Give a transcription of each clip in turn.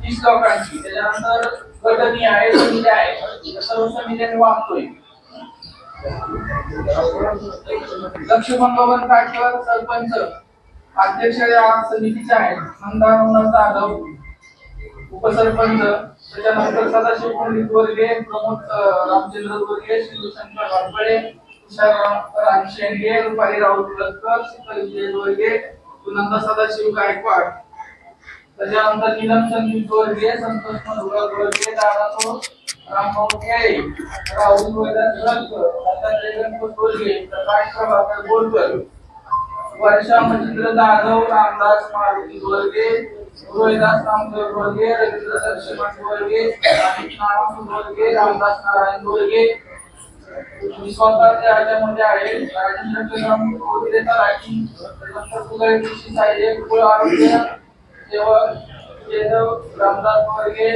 30 लोकांची. त्याच्यानंतर गटनी आहे, समिती आहे, सर्व समित्यांनी वाहतोय. लक्ष्मण बबन काटकर सरपंच, अध्यक्ष या समितीचे आहेत नंदा जाधव, उपसरपंच. त्याच्यानंतर सदाशिव पंडित वर्गे, प्रमोद रामचंद्र वर्गे, शिवशंकर वारपळे, तुषार रामशेंगे, रुपाली राऊत लटकर, शीतल विजय वर्गे, सुनंदा सदाशिव गायकवाड. त्याच्यानंतर नीलम संदीप वर्गे, संतोष मधुकर वर्गे, दादातो रामभाऊ खेळे, राहुल वैदास लटकर, दत्तात्रय गणपत वर्गे, प्रकाश प्रभाकर बोरकर, वर्षा मच्छिंद्र जाधव, रामदास मारुती वर्गे, रोहिदास रामदेव वर्गे, रवींद्र लक्ष्मण वर्गे, नारायण वर्गे, रामदास नारायण वर्गे. स्वतः त्याच्यामध्ये आहे राजेंद्र वगैरे तलाठी, कृषी साहेब, कुळ आरोग्य सेवक केशव रामदास वर्गे,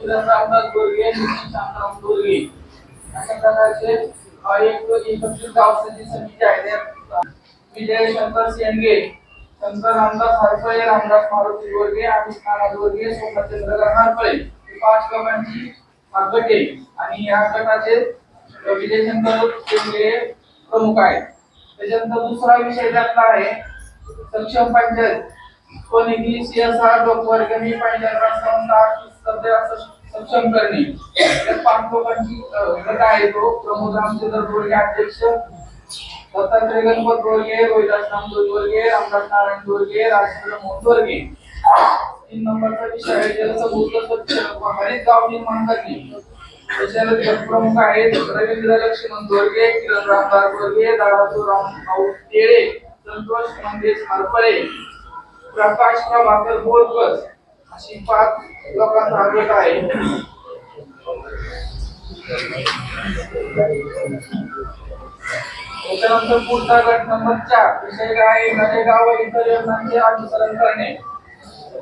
किरण रामदास वर्गे, शांताराम वर्गे. अशा प्रकारचे एकत्रित गाव समिती आहे. विजय शंकर शेंडगे, शंकर रामदास हरपळे, रामदास मारुती वर्गे, अमित नाराज वर्गे, सोमचंद्र हरपळे. 5 लोकांची गट आहे आणि या गटाचे विजय शंकर शेंडगे प्रमुख आहेत. त्याच्यानंतर दुसरा विषय त्यातला आहे सक्षम पंचायत स्वनिधी CSR लोकवर्गणी पंचायत राज सक्षम करणे. 5 लोकांची गट आहे. तो प्रमोद रामचंद्र वर्गे अध्यक्ष, दत्तात्रय गणपत वर्गे, रोहिदास रामदेव वर्गे, रामदास नारायण वर्गे, राजेंद्र मोहन वर्गे. 3 नंबरचा विषय आहे जलसंपदा स्वच्छ हरित गाव निर्माण करणे. त्याच्यानंतर प्रमुख आहेत रवींद्र लक्ष्मण वर्गे, किरण रामदास वर्गे, दादातो रामभाऊ खेळे, संतोष मंगेश हरपळे, प्रकाश प्रभाकर बोरकर. अशी 5 लोकांचा गट आहे. त्याच्यानंतर पुढचा गट नंबर 4 विषय काय नरेगाव व इतर योजनांचे अनुसरण करणे.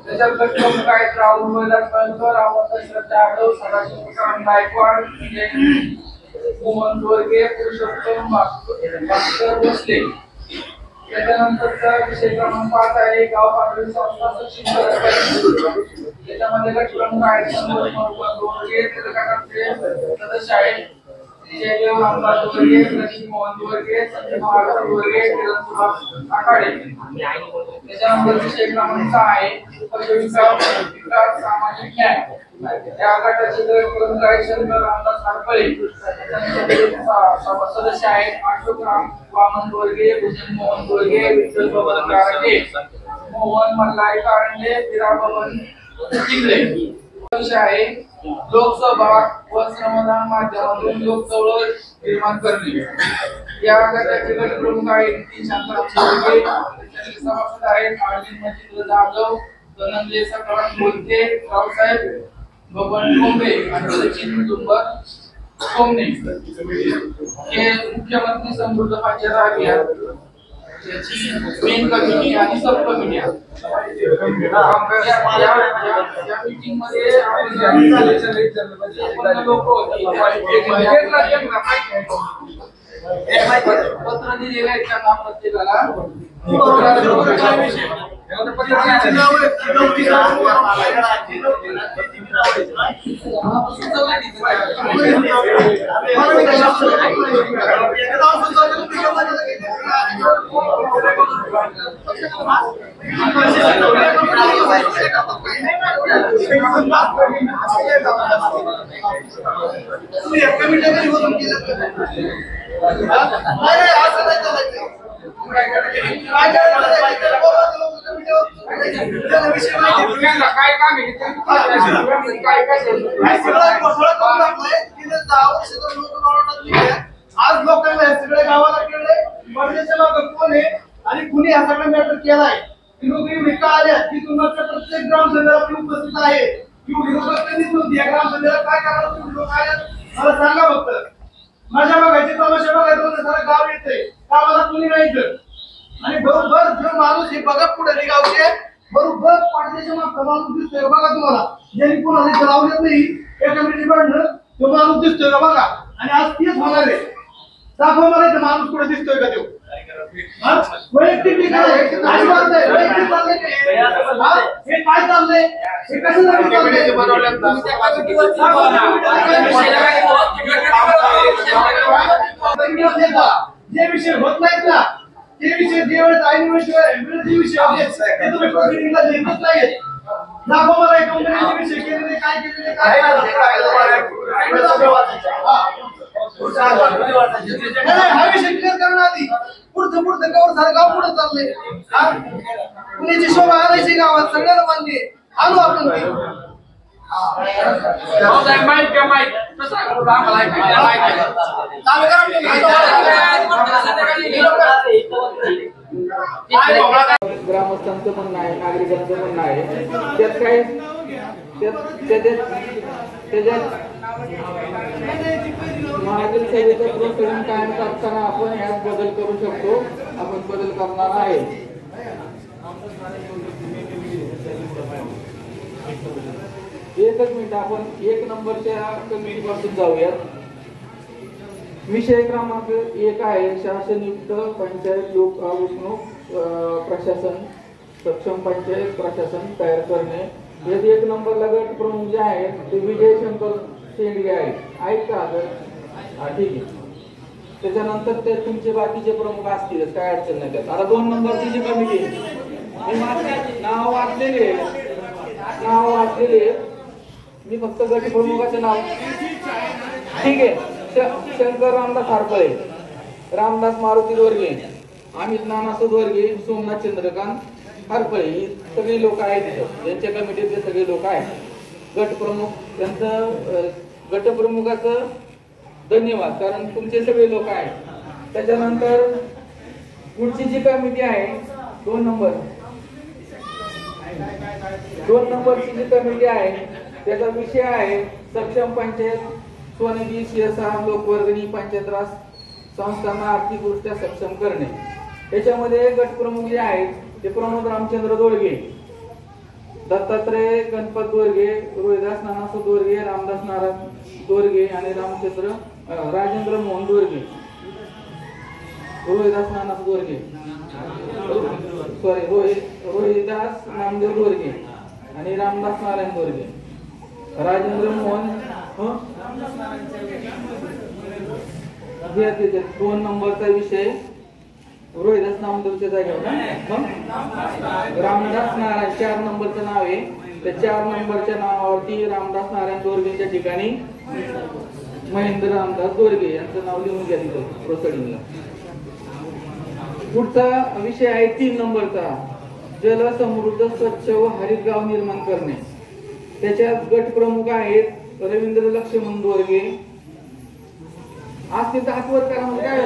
त्याच्यात गट प्रमुख आहेत राहुल वैदास लटकर, रामदास जाधव, सदाशिव गायकवाड, मोहन वर्गे, पुरुषोत्तम भास्कर भोसले. त्याच्यानंतरचा विषय क्रमांक 5 आहे गाव पातळी संस्था सक्षमीकरण करणे. त्याच्यामध्ये गट प्रमुख आहेत संतोष वर्गे, गटाचे सदस्य आहेत जयदेव रामदास वर्गे, प्रदीप मोहन वर्गे, संजय महाराज वर्गे, किरण सुभाष आखाडे. त्याच्यानंतर विषय क्रमांक 6 आहे विकास सामाजिक न्याय. या गटाचे प्रमुख आहेत शंकर रामदास हरपळे. सदस्य आहेत अशोक राम वामन वर्गे, भूषण मोहन वर्गे, विठ्ठल बबन कारंडे, मोहन मल्हारी कारंडे, विरा बबन चिंगळे. विषय आहे लोकसभा व श्रमदान माध्यमातून लोकचळवळ निर्माण करणे. या गटाचे गट प्रमुख आहेत शांताराम वर्गे, सभासद आहेत अरविंद मच्छिंद्र जाधव, धनंजय सकाराम बोलते, रावसाहेब बबन डोंबे आणि सचिन दुंबर सोमने. हे मुख्यमंत्री समृद्ध पंचायत अभियान याची मेन कमिटी आणि सब कमिटी आहे. या मीटिंग मध्ये लोक पत्र दिलेले आहेत त्यांना प्रत्येकाला. काय काम आहे आज लोकांना सगळ्या गावाला कळलंय परदेशाच्या लोक कोण आहे आणि कुणी हा सगळा मॅटर केलाय. लोक का आल्या की तुमच्या प्रत्येक ग्रामसभेला उपस्थित आहे. ग्रामसभेला काय करायला तुम्ही लोक आले मला सांगा. फक्त माझ्या बघायचे तमाशा बघायचं सारा गाव येते गावाला कुणी नाही तर. आणि बरोबर जो माणूस हे बघा पुढे गावचे बरोबर पाठीच्या मागचा माणूस दिसतोय बघा तुम्हाला. ज्यांनी कोणाला लावलेत नाही एका मिनिटकडनं तो माणूस दिसतोय का बघा. आणि आज तेच होणार आहे. दाखवा मला माणूस कुठे दिसतोय का तो. वैयक्तिक काय चाललंय? वैयक्तिक चाललंय हे काय चाललंय? हे कसं चाललंय? जे विषय होत नाहीत ना ते विषय जेवेळेस ऐन विषय विषय तुम्ही मीटिंगला लिहितच नाहीत. दाखवा मला कंपनीचे विषय केलेले काय केलेले काय हा विषय क्लिअर करणं आधी पुढचं कवर झालं गाव पुढे चाललंय. पुण्याची शोभा आणायची गावात सगळ्याला मान्य आणू आपण ती ग्रामस्थांचं म्हणणं आहे, नागरिकांचं म्हणणं आहे. त्यात काय त्याच्यात मागील सेवेचं प्रोत्साहन कायम करताना आपण ह्यात बदल करू शकतो. आपण बदल करणार आहे. एकच मिनिट आपण 1 नंबरच्या कमिटी पासून जाऊयात. विषय क्रमांक 1 आहे शासनयुक्त पंचायत लोक आउटणूक प्रशासन सक्षम पंचायत प्रशासन तयार करणे. यात 1 नंबरला गट प्रमुख जे आहेत ते विजय शंकर शेंडगे आहेत का? हा ठीक आहे. त्याच्यानंतर ते तुमचे बाकीचे प्रमुख असतील, काय अडचण नाही त्यात. आता 2 नंबरची जी कमिटी नाव वाचलेले मी फक्त गट प्रमुखाचे नाव ठीक आहे. शंकर रामदास हारपळे, रामदास मारुती दोरगे, अमित नाना सुदवर्गे, सोमनाथ चंद्रकांत हारपळे ही सगळी लोक आहेत. यांच्या कमिटीतले सगळे लोक आहेत. गटप्रमुख त्यांचं गटप्रमुखाचं धन्यवाद कारण तुमचे सगळे लोक आहेत. त्याच्यानंतर पुढची जी कमिटी आहे 2 नंबरची जी कमिटी आहे त्याचा विषय आहे सक्षम पंचायत स्वनिधी CSR लोकवर्गणी पंचायत राज संस्थांना आर्थिकदृष्ट्या सक्षम करणे. याच्यामध्ये गटप्रमुख जे आहेत ते प्रमोद रामचंद्र दोरगे, दत्तात्रय गणपत दोरगे, रोहिदास नानासू दोरगे, रामदास नारायण दोरगे आणि राजेंद्र मोहन दोरगे, रोहिदास नानासू दोरगे रोहिदास नामदेव दोरगे आणि रामदास नारायण दोरगे, राजेंद्र मोहन 2 नंबरचा विषय रोहिदास नामदेवच्या जागेवर रामदास नारायण 4 नंबरचं नाव आहे. त्या 4 नंबरच्या नावावरती रामदास नारायण दोरगेच्या ठिकाणी महेंद्र रामदास दोरगे यांचं नाव लिहून घ्या तिथं प्रोसिडिंगला. पुढचा विषय आहे 3 नंबरचा जल समृद्ध स्वच्छ व हरित गाव निर्माण करणे. त्याच्यात गट प्रमुख आहेत रवींद्र लक्ष्मण दोरगे. आज तिथं हातवर करा म्हणजे काय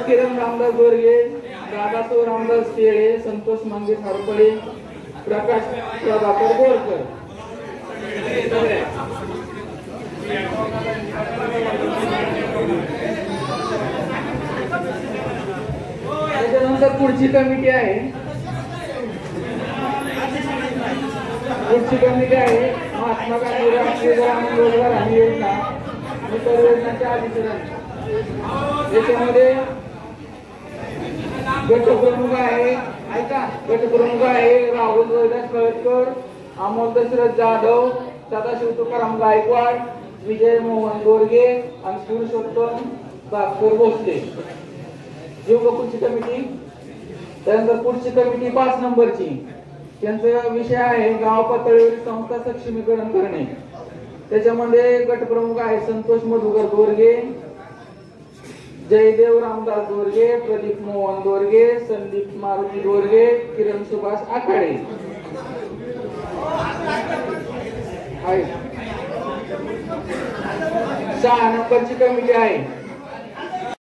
किरण रामदास दोरगे, दादासो रामदास शेळे, संतोष मंगेश हरपळे, प्रकाश प्रभाकर बोरकर. त्याच्यानंतर पुढची कमिटी आहे महात्मा गांधी राष्ट्रीय ग्रामीण रोजगार हमी योजना योजनाच्या अधिसरण. याच्यामध्ये गटप्रमुख आहे राहुल रोहिदास कळतकर, अमोल दशरथ जाधव, सदाशिव तुकाराम गायकवाड, विजय मोहन दोरगे आणि पुरुषोत्तम भास्कर भोसले. पुढची कमिटी. त्यानंतर पुढची कमिटी 5 नंबरची त्यांचा विषय आहे गाव पातळीवर संस्था सक्षमीकरण करणे. त्याच्यामध्ये गटप्रमुख आहे संतोष मधुकर दोरगे, जयदेव रामदास दोरगे, प्रदीप मोहन दोरगे, संदीप मारुती दोरगे, किरण सुभाष आखाडे. 6 नंबरची कमिटी आहे